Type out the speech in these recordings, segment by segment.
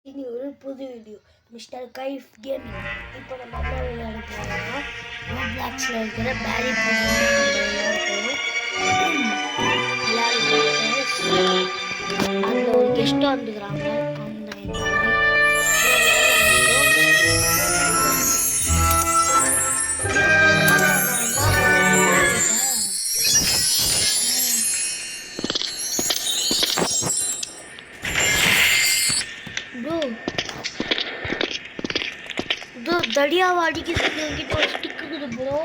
இனி ஒரு புது வீடியோ மிஸ்டர் கைஃப் கேமிங். இப்போ நம்ம என்ன விளையாட போகிறோம்னா ரோப்ளாக்ஸில் இருக்கிற பேரி அதில் ஒரு கெஸ்ட்டாக வந்துக்கிறாங்க. தடியாவை அடிக்கிறதுக்கு என்கிட்ட ஒரு ஸ்டிக் இருக்குது ப்ரோ.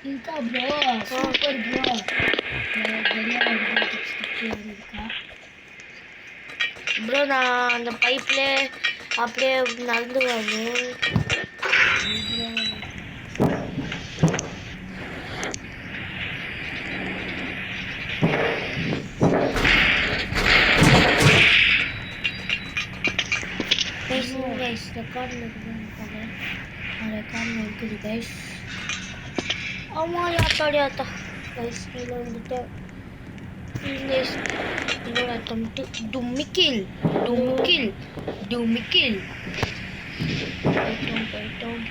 இருக்கா ப்ரோ? Super bro. தடியாவை அடிக்கிறதுக்கு ஸ்டிக் இருக்கா ப்ரோ? நான் அந்த பைப்ல அப்படியே நடந்து வரணும். ரெக்கார்டில் இருக்குது கைஸ். ஆமாம் யாத்தாடியாத்தா கைஸ் கீழே வந்துட்டு இன்னொரு அட்டம்ப்ட். டுமிக்கில் டுமிக்கில் டுமிக்கில் போயிட்டோம்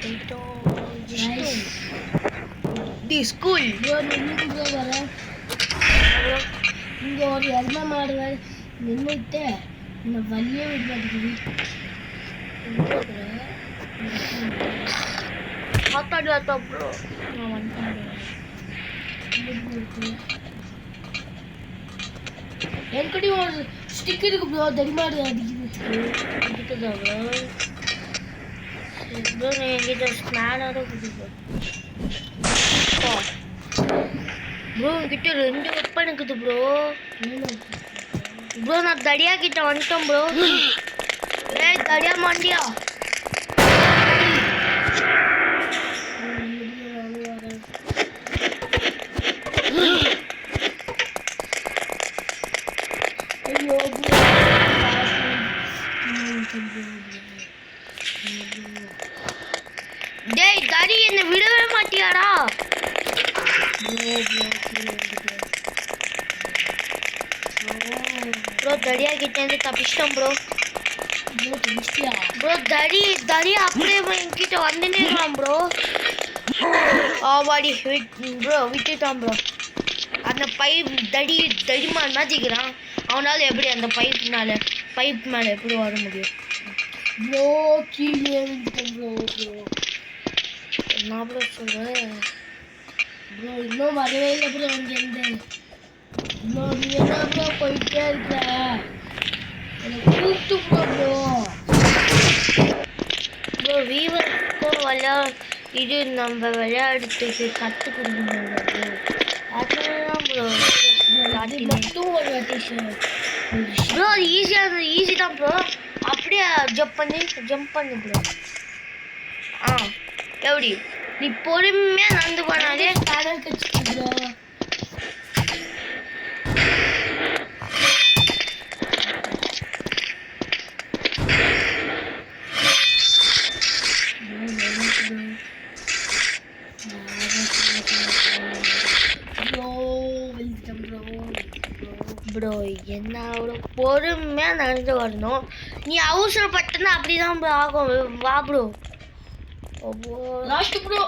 தி ஸ்கூல். வர இங்கே ஒரு எருமை மாடு நின்றுட்டு இந்த வழியே விட மாட்டேங்குது. ப்ரோ நான் வந்துட்டேன். என்கிட்ட ஒரு ஸ்டிக் இருக்கு ப்ரோ. தடிமாடு அடிக்குதா ப்ரோ? ப்ரோ என்கிட்ட ஸ்நானரும் இருக்குது ப்ரோ. என்கிட்ட 2 வெப்பன் இருக்குது ப்ரோ. ப்ரோ நான் தடியா கிட்ட வந்துட்டோம் ப்ரோ. ஏய் தடியா மாண்டியா டேய் தடி என்ன விடவே மாட்டியாடா? ப்ரோ தடியா கிட்ட இருந்து தப்பிச்சிட்டோம் ப்ரோ. ப்ரோ தடி அப்படியே என்கிட்ட வந்துனே இருக்கலாம் ப்ரோ. ஆவாடி ப்ரோ விட்டுட்டான் ப்ரோ. அந்த பைப் தடிமா மாத்திக்கிறான். அவனால எப்படி அந்த பைப் மேலே எப்படி வர முடியும் ப்ரோ? கீழே ப்ரோ என்ன ப்ரோ சொல்கிறேன் ப்ரோ? இன்னும் வரவே இல்லை ப்ரோ. அங்கேருந்து ப்ரோ நீ என்ன ப்ரோ போயிட்டே இருக்க? எனக்கு கூப்பிட்டு ப்ரோ வீவருக்கும் இது நம்ம விளையாடுறதுக்கு கற்றுக் கொடுக்கணும் அதுதான் ப்ரோ. மட்டும் ஒரு வாட்டி ப்ரோ ஈஸி தான் ப்ரோ. அப்படியே ஜம்ப் பண்ணு ப்ரோ. எப்படி நீ பொறுமையாக நடந்து போனாலே பேனல் கட்சி ப்ரோ. ப்ரோ என்ன ப்ரோ பொறுமையாக நடந்து வரணும். நீ அவசரப்பட்டனா அப்படிதான் ப்ரோ ஆகும். வா ப்ரோ. Last bro.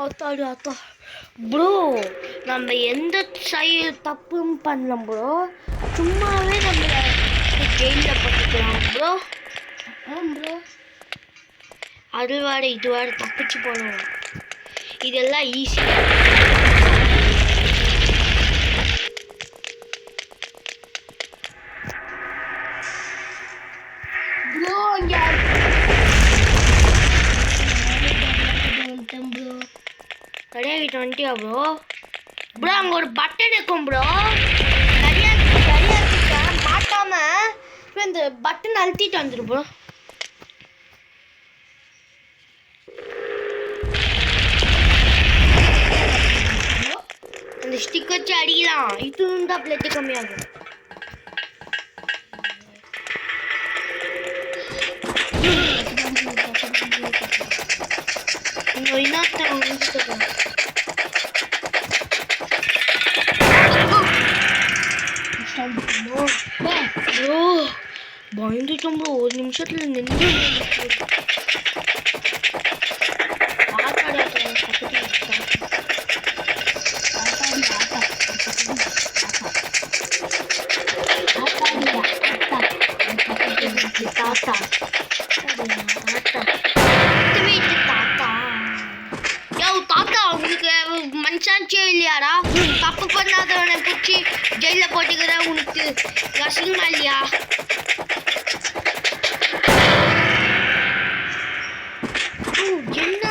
ஆத்தா ப்ரோ நம்ம எந்த தப்பும் பண்ணலாம் ப்ரோ. சும்மாவே நம்ம ஜெயிலில் போட்டுக்கலாம் ப்ரோ. ப்ரோ அது இது வேறு தப்பிச்சு போனோம். இதெல்லாம் ஈஸி ப்ரோ. இங்கே கடையாகிட்ட வந்துட்டியா ப்ரோ? ப்ரோ அங்கே ஒரு பட்டன் இருக்கும் ப்ரோ. கடையாகிட்ட மாட்டாம இந்த பட்டன் அழுத்திட்டு வந்துரு ப்ரோ. அந்த ஸ்டிக் வச்சு அடிக்கலாம். இதுவும் தான் பிளட்டு கம்மியாகும். இங்க இன்னொருத்தன் வந்துட்டான். ப்ரோ பயந்துட்டோம் ப்ரோ. ஒரு நிமிஷத்துல நின்று தாத்தா தாத்தா உங்களுக்கு மனசாட்சியே இல்லையாடா? தப்பு பண்ணாதவனை பிடிச்சி ஜெயில போட்டுக்கிற உனக்கு அசிங்கமா இல்லையா? என்ன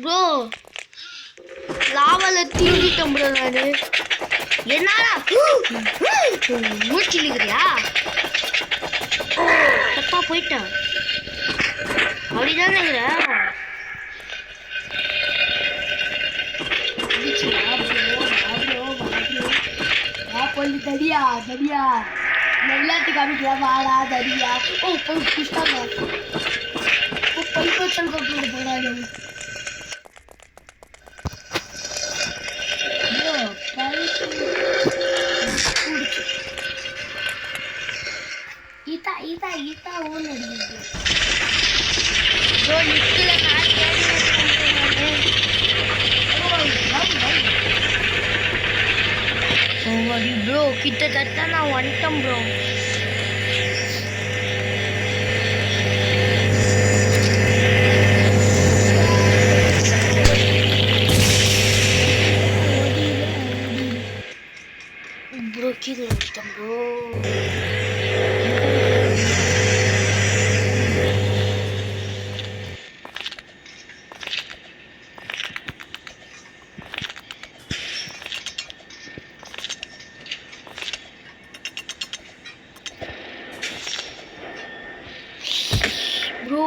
ப்ரோ லாவால தீண்டிட்டேன் ப்ரோ நானு. என்னடா மூச்சு இழுக்கிறியா? தப்பா போயிட்டேன் அப்படிதானே தடியா தடியா எல்லாத்துக்கு காமிக்கலாம் வாடா தடியா. ஓ போய் புஷ்டாங்க பைப்பத்தல் கொண்டு போறாங்க. ஈத்தா ஈத்தா ஈத்தா ஓன் அடிக்குது ப்ரோ. லிஃப்ட்ல ப்ரோ கிட்டத்தட்ட நான் வந்துட்டேன் ப்ரோ. ப்ரோ கீழே வந்துட்டேன் ப்ரோ. ப்ரோ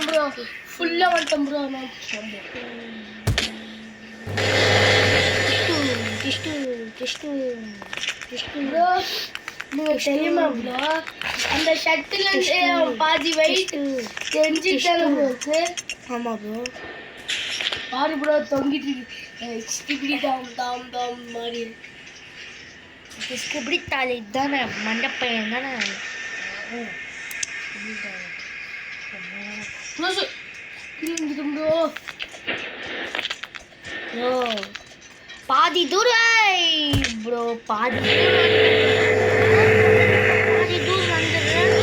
ப்ரோ ஃபுல்லா வந்துட்டோம் ப்ரோ. நான் ப்ரோ நீங்க தெரியுமா ப்ரோ அந்த ஷட்டில் பாதி வெயிட் தெரிஞ்சுட்டாலும் ப்ரோக்கு. ஆமா ப்ரோ. பாரு ப்ரோ தொங்கிட்டு இப்படி தாம் தாம் தாம் மாதிரி இப்படி தாலி தானே மண்டப்பையன் தானே. ப்ரோ ப்ரோ ப்ரோ பாதி தூரம் ப்ரோ பாதி தூரம் வந்துடுறேன்.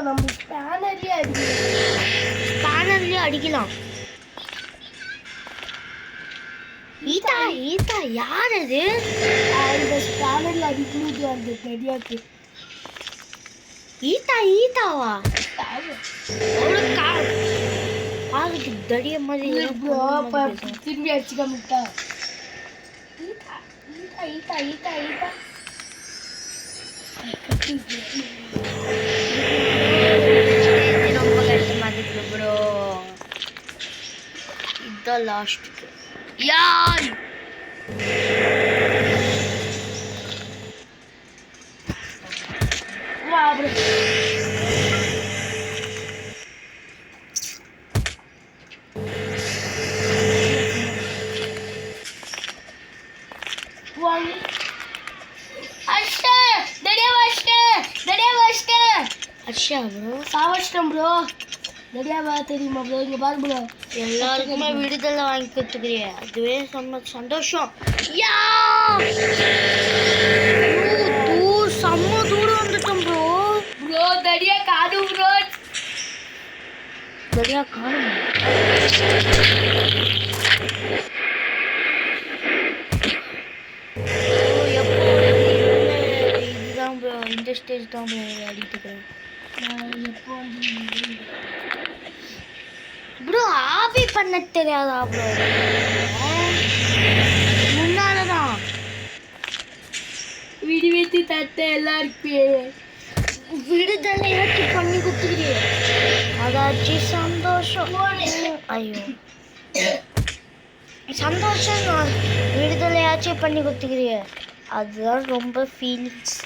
நம்ம ஸ்பேனர்லயே அடிக்கலாம். ஈதா ஈதா யார் அது? அந்த ஸ்பேனர்ல அடிக்கிறது அந்த தடியாக்கு. ஈதா ஈதாவா? பாருக்கு தடிய மாதிரி திரும்பி அடிச்சுக்க முட்டா. ஈதா ஈதா ஈதா ஈதா ஈதா ரொம்ப கஷ்டமா இருக்கு ப்ரோ. இதுதான் லாஸ்ட் யார்? வா ப்ரோ வாங்க அஷ்டே தடியா வஷ்டே அச்சா ப்ரோ சாவஷ்டம் ப்ரோ. தடியாவா தெரியுமா ப்ரோ? இங்க பாரு ப்ரோ எல்லாருக்குமே விடுதலை வாங்கி கொடுத்துக்கிறிய அதுவே சந்தோஷம். யா செம்ம தூரம் வந்துட்டோம் ப்ரோ. சரியா காணும். இதுதான் ப்ரோ, இந்த ஸ்டேஜ் தான் ப்ரோ அடித்துக்கிறேன். ப்ரோ ஆபி பண்ண தெரியாதா ப்ரோ? முன்னாலதான் விடுவித்து தட்ட எல்லாருக்கும் விடுதலையாச்சு பண்ணி கொடுத்துக்கிறீங்க, அதாச்சு சந்தோஷம். ஐயோ சந்தோஷம், நான் விடுதலையாச்சும் பண்ணி கொடுத்துக்கிறீங்க, அதுதான் ரொம்ப ஃபீலிங்ஸ்.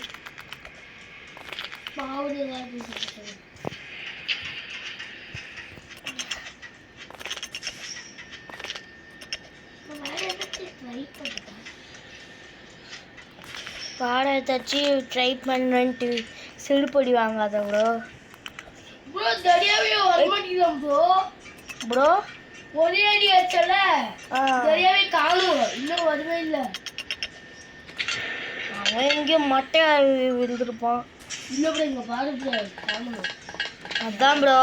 பாடம் ஏதாச்சும் ட்ரை பண்ணுன்ட்டு சிறுபொடி வாங்காத ப்ரோ. ப்ரோ சரியாவே வர மாட்டேங்குது ப்ரோ. ப்ரோ ஒரே அடி அடிச்சல சரியாவே காணும், இன்னும் வரவே இல்லை. அவன் எங்கேயோ மட்டை விழுந்திருப்பான். இல்லை ப்ரோ, இங்கே பாரு ப்ரோ காணும். அதான் ப்ரோ,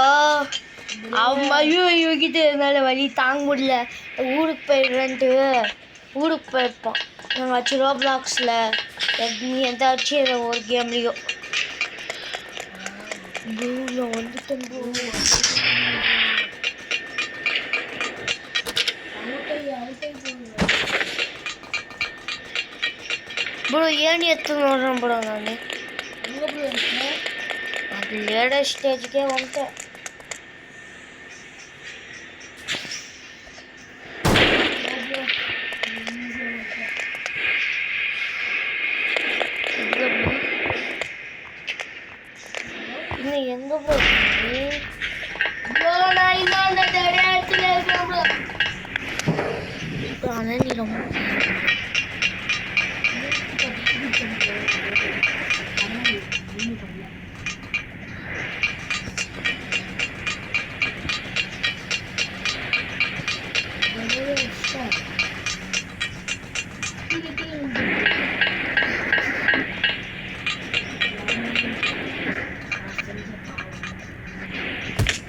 அவன் ஐயோ இவங்கிட்ட இருந்தால வழி தாங்க முடியல, ஊருக்கு போயிடுறேன்ட்டு ஊருக்கு போயிருப்பான். நாங்கள் ரோப்ளாக்ஸில் எதாச்சும் ஒரு கேம்லேயோ ப்ளூவில் வந்துட்டேன் ப்ரோ. ப்ரோ ஏன் எத்தனை வர்றேன் ப்ரோ நான்? அது லேட்டஸ்ட் ஸ்டேஜுக்கே வந்துட்டேன். இன்னும் எங்க ப்ரோ நான் இன்னும் அந்த இடத்துல இருக்கேன் ப்ரோ. ஆனால் நீ ரொம்ப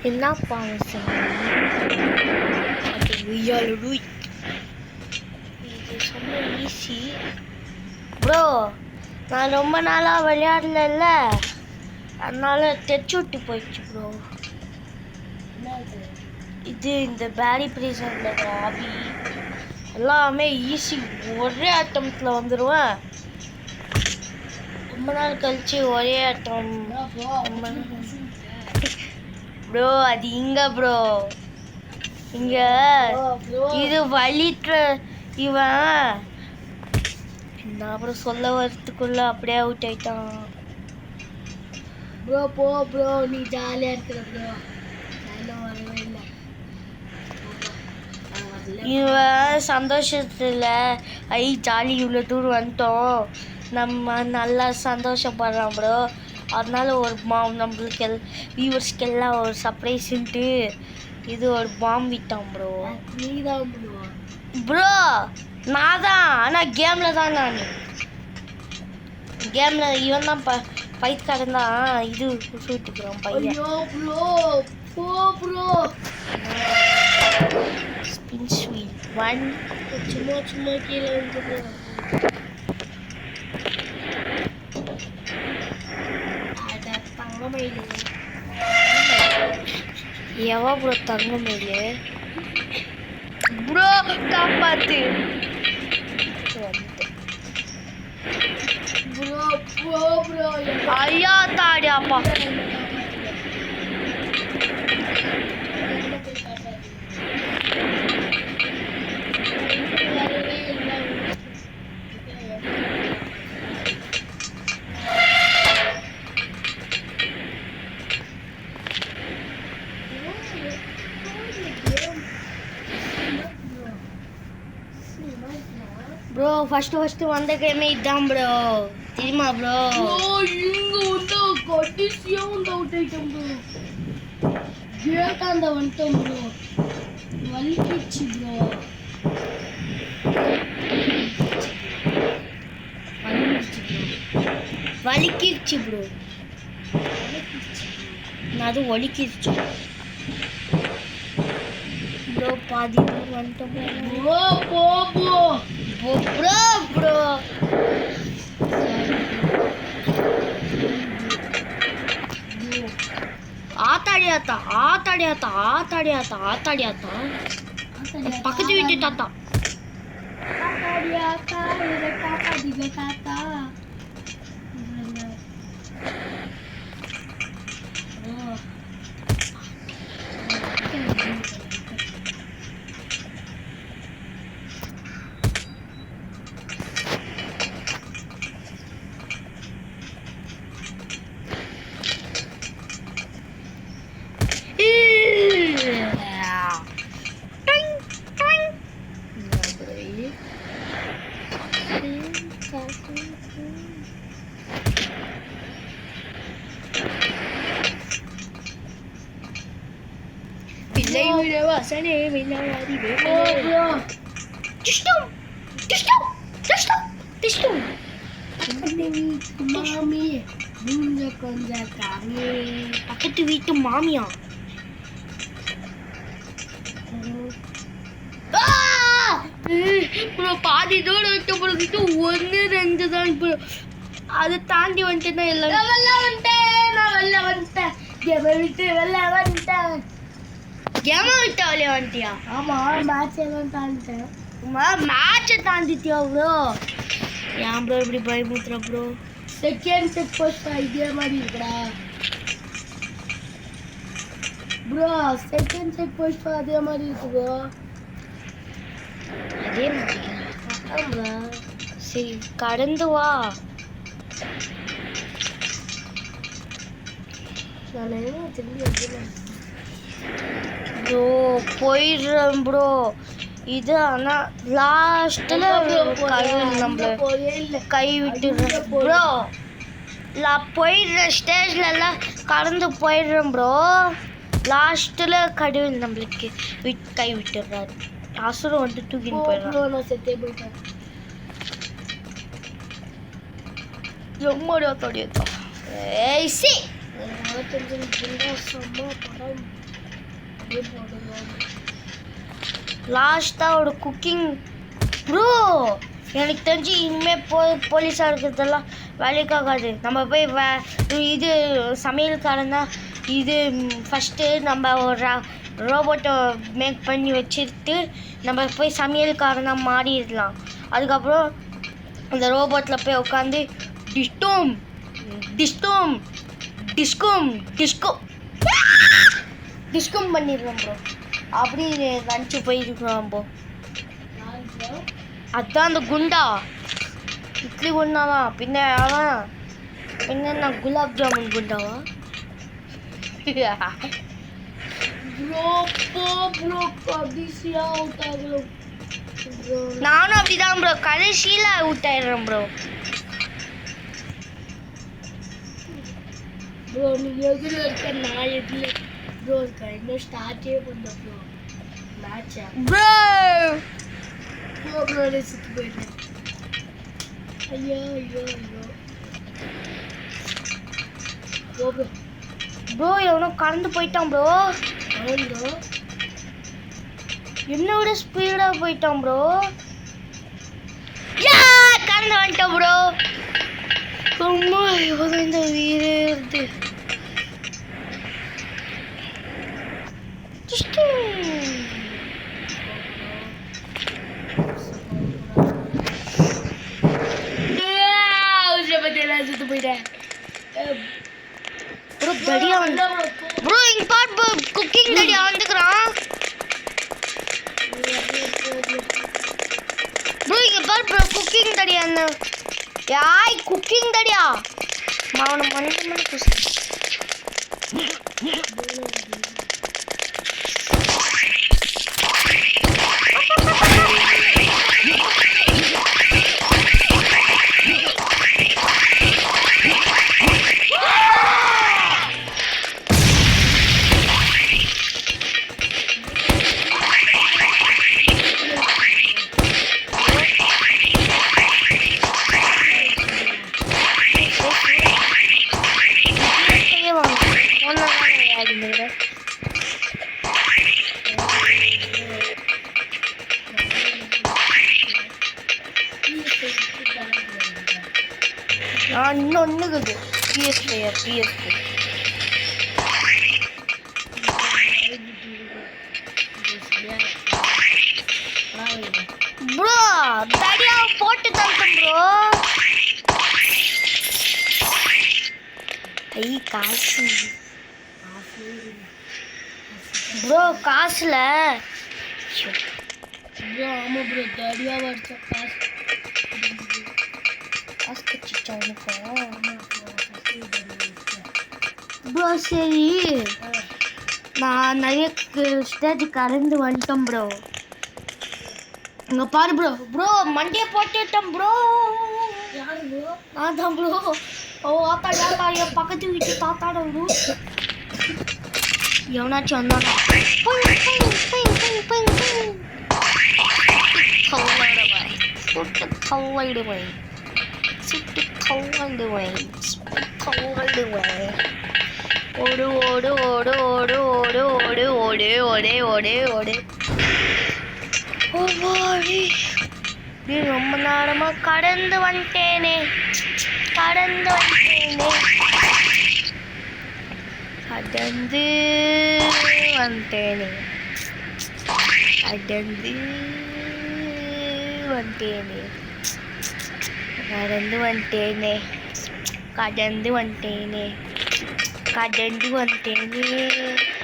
என்ன பாவம் இது ரொம்ப ஈஸி ப்ரோ. நான் ரொம்ப நாளாக விளையாடல, அதனால தெச்சு விட்டு போயிடுச்சு ப்ரோ. இது இந்த பேரி ப்ரீசனில் ஹாபி எல்லாமே ஈஸி, ஒரே அட்டம்ப்டில் வந்துடுவேன். ரொம்ப நாள் கழிச்சு ஒரே அட்டம் ப்ரோ. அது இங்க ப்ரோ, இங்க இது வலிட்ற இவன் என்ன அப்புறம் சொல்ல வரத்துக்குள்ள அப்படியே அவுட் ஆயிட்டான் ப்ரோ. போ ப்ரோ, நீ ஜாலியாக இருக்கிற ப்ரோ. ஜாலியாக வரவே இல்லை. இவன் சந்தோஷத்துல ஐ ஜாலி இவ்வளோ தூரம் வந்துட்டோம் நம்ம நல்லா சந்தோஷப்படுறான் ப்ரோ. அதனால ஒரு நம்மளுக்கு வியூவர்ஸ்க்கெல்லாம் ஒரு சர்ப்ரைஸ்ன்ட்டு இது ஒரு பாம் விட்டான் ப்ரோ. நீ தான் ப்ரோ. ப்ரோ நான் தான், ஆனால் கேமில் தான். நான் கேமில் இவன் தான் பைக்காரன் தான், இது சூட்டுக்குறான் பையன். ஐயோ ப்ரோ, போ ப்ரோ. ஸ்பின் ஸ்வீல் 1 சும்மா சும்மா கீழே வந்து ப்ரோ. அட தங்கமயிலு. எவா ப்ரோ தங்கமயிலு? ப்ரோ காப்பாத்து. ப்ரோ போ ப்ரோ. ஐயா தாடி அப்பா. ப்ரோ ஃபர்ஸ்ட் வந்த கேமே இதான் ப்ரோ, தெரியுமா ப்ரோ? இங்க வந்து கடைசியா வந்து அவுட் ஆயிட்டோம் ப்ரோ. கேட்டாண்ட வந்துட்டோம் ப்ரோ. வலிக்கிச்சு ப்ரோ. வலிக்கிடுச்சு ப்ரோ. நான் அது வலிக்கிடுச்சு. ப்ரோ பாதி தூரம் வந்துட்டோம் ப்ரோ போ போ ப்ரோ ப்ரோ ஆத்தாடியாத்தா ஆத்தாடியாத்தா ஆத்தாடியாத்தா ஆத்தாடியாத்தா பக்கத்து வீட்டு தாத்தா ஆத்தாடியாத்தா இத தாத்தா தில தாத்தா பிள்ளை விட வாசனே விளையாடி ப்ரோ ப்ரோ டிஸ்டும் டிஸ்டும் டிஸ்டும் டிஸ்டும் மாமி மூஞ்ச கொஞ்சம் காமி பக்கத்து வீட்டு மாமியா ப்ரோ பாதி தூரம் விட்டு போகிட்டு 1 2 தான் இப்போ அதை தாண்டி வந்துட்டு தான் எல்லாம் நான் வெளில வந்துட்டேன் கேமை விட்டு வெளில வந்துட்டேன் கேம விட்டு அவளே வந்துட்டியா ஆமா மேட்ச் எல்லாம் தாண்டிட்டேன் மேட்சை தாண்டிட்டியா ப்ரோ ஏன் ப்ரோ இப்படி பயமுத்துற ப்ரோ செகண்ட் செக் போஸ்ட் இதே மாதிரி இருக்குடா ப்ரோ செகண்ட் செக் போஸ்ட் அதே மாதிரி இருக்கு ப்ரோ அதே மாதிரி ஆமா சரி கடந்து வா நான் என்ன திரும்பி ப்ரோ போயிடுறேன் ப்ரோ இது ஆனால் லாஸ்ட்டில் நம்மள போயே இல்லை கை விட்டுடுறேன் ப்ரோ நான் போயிடுற ஸ்டேஜ்லலாம் கடந்து போயிடுறேன் ப்ரோ லாஸ்ட்டில் கடவுள் நம்மளுக்கு கை விட்டுடுறாரு அசுரம் வந்து தூக்கின்னு போயிடுறான் நான் செத்தே போயிட்டேன் எம்மாடியா தொடியத்தா ஏய் சி லாஸ்ட்டாக ஒரு குக்கிங் ப்ரோ எனக்கு தெரிஞ்சு இனிமேல் போலீஸாக இருக்கிறதெல்லாம் வேலைக்காகாது நம்ம போய் இது சமையல்காரன் தான் இது ஃபஸ்ட்டு நம்ம ஒரு ரோபோட்டை மேக் பண்ணி வச்சுட்டு நம்ம போய் சமையல்காரனாக மாறிடலாம் அதுக்கப்புறம் அந்த ரோபோட்டில் போய் உட்காந்து டிஸ்டோம் டிஸ்டோம் டிஸ்கும் டிஸ்கும் டிஸ்கும் பண்ணிடுறோம் ப்ரோ அப்படி நினச்சி போயிருக்கிறோம் ப்ரோ அதான் அந்த குண்டா இட்லி குண்டாவா பின்ன அவன் பின்ன குலாப் ஜாமுன் குண்டாவா ப்ரோ போ ப்ரோ கடைசியா அவுட் ஆகலாம் ப்ரோ நானும் அப்படிதான் ப்ரோ கடைசியில் அவுட் ஆயிடுறேன் ப்ரோ ப்ரோ நீ எதிர இருக்க நான் எதிர ப்ரோ இருக்கேன் இன்னும் ஸ்டார்ட்டே பண்ண ப்ரோ மேட்சா ப்ரோ ப்ரோ சுற்றி போயிட்டேன் ஐயோ ஐயோ ஐயோ ப்ரோ ப்ரோ எவனோ கடந்து போயிட்டான் ப்ரோ ப்ரோ என்னை விட ஸ்பீடாக போயிட்டான் ப்ரோ கடந்து வந்துட்டான் ப்ரோ அம்மா இவ்வளோ இந்த வீடு இருந்து சுற்றி போயிட்டேன் ப்ரோ தடியா வந்து ப்ரோ இங்க பார் ப்ரோ குக்கிங் தடியா வந்துக்கிறான் ப்ரோ இங்க பார் ப்ரோ குக்கிங் தடியா அந்த யாய் குக்கிங் தடியா மாவன மண்ணு குசி இன்னொன்னுக்குது PS5 ப்ரோ தடியா போட்டு தள்ளும் ப்ரோ. ஐ காசு ப்ரோ காசுல ப்ரோ ஆமா ப்ரோ தடியா வச்ச காசு கச்சிச்சா எனக்கு ப்ரோ. சரி நான் நிறைய ஸ்டேஜ் கறந்து வந்துட்டேன் ப்ரோ. இங்க பாரு ப்ரோ. ப்ரோ மண்டியை போட்டுட்டேன் ப்ரோ. யாரு ப்ரோ? நான் தான் ப்ரோ. ஓ ஆத்தா யாத்தா என் பக்கத்து வீட்டு தாத்தாட ப்ரோ. எவனாச்சும் வந்தானா சுட்டு தள்ளிடுவேன். ஓடு ஓடு ஓடு ஓடு ஓடு ஓடு ஓடு ஓடே ஓடே ஓடு. ஓடி ரொம்ப நேரமா கடந்து வந்துட்டேனே. கடந்து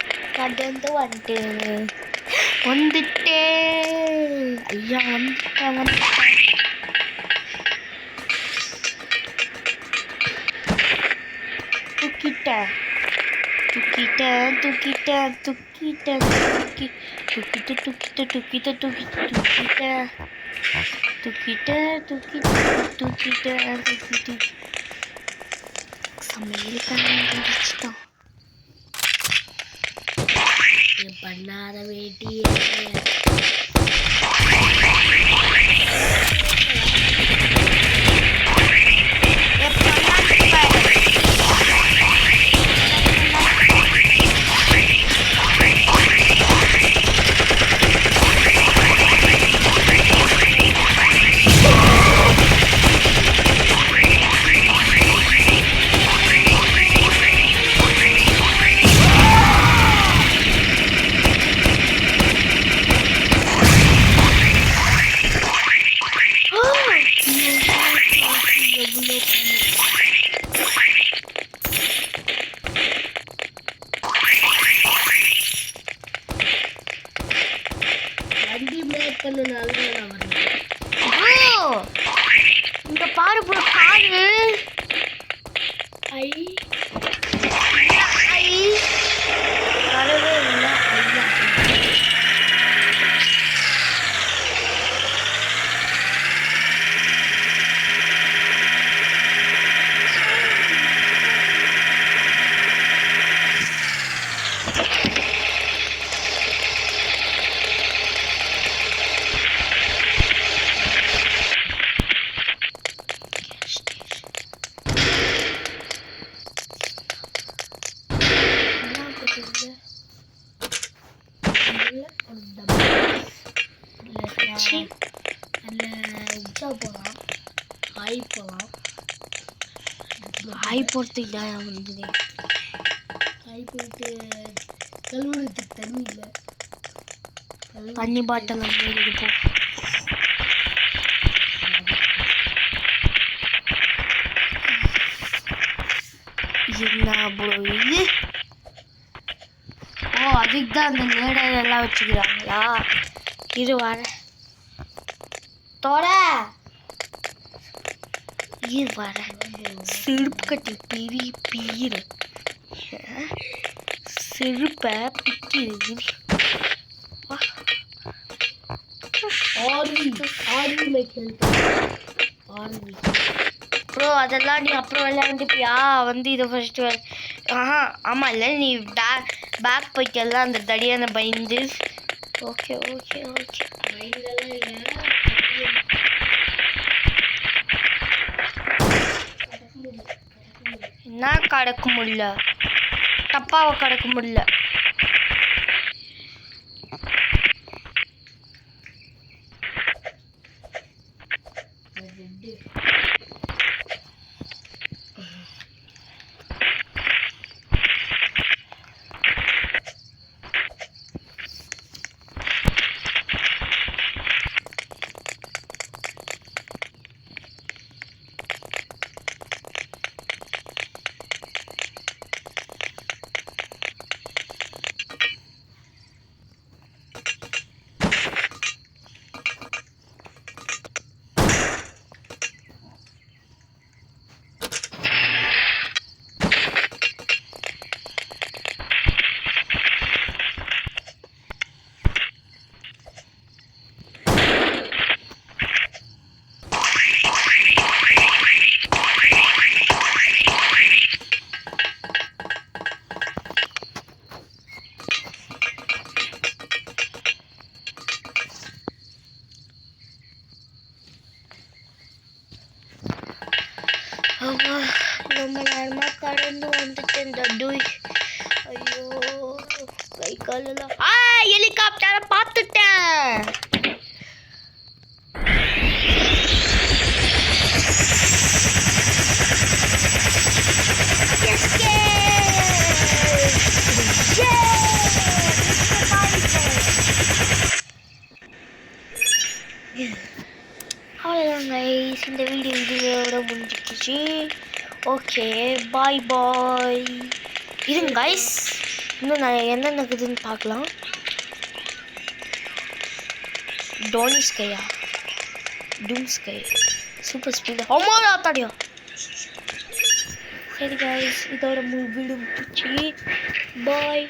வந்துட்டேனே. வந்துட்டேன் ஐயா வந்துட்டேன். தூக்கிட்டேன் சமையல் கண்டுபிடிச்சிட்டோம். பண்ணாத வேட்டி வண்டி மேக் பண்ணனால நான் வரேன். இங்க பாரு ப்ரோ காரு. ஐ வரவே இல்லை. ஹாய் போகிறதுக்கு தான் வந்தது. ஹாய் போயிட்டு கழுவுறதுக்கு தண்ணி இல்லை. தண்ணி பாட்டில் எடுப்போம். என்ன ப்ரோ இது? ஓ அதுக்கு தான் அந்த நேடெல்லாம் வச்சுக்கிறாங்களா? இரு வர தோட இரு வர செருப்பு கட்டி பீரு செருப்பை பிக்கிறது. ப்ரோ அதெல்லாம் நீ அப்புறம் விளையாண்டுப்பியா? வந்து இதை ஃபர்ஸ்ட் ஆமாம் இல்லை நீ பேக் போயிட்டு எல்லாம் அந்த தடியான பயந்து. ஓகே ஓகே ஓகே என்ன கடக்க முடியல, தப்பாவை கடக்க முடியல. இந்த டூய் ஐயோ கை காலெல்லாம் ஹெலிகாப்டரை பார்த்துட்டேன். அவ்வளோதான் கைஸ், இந்த வீடியோ இதோட முடிஞ்சிடுச்சு. ஓகே பாய் பாய். இருங்க கைஸ், இன்னும் நான் என்ன நடக்குதுன்னு பார்க்கலாம். டோனி ஸ்கையா, டூம் ஸ்கை, சூப்பர் ஸ்பீட், அம்மாடா தாடியா. சரி கைஸ், இதோட வீடியோ முடிஞ்சிடுச்சு. பாய்.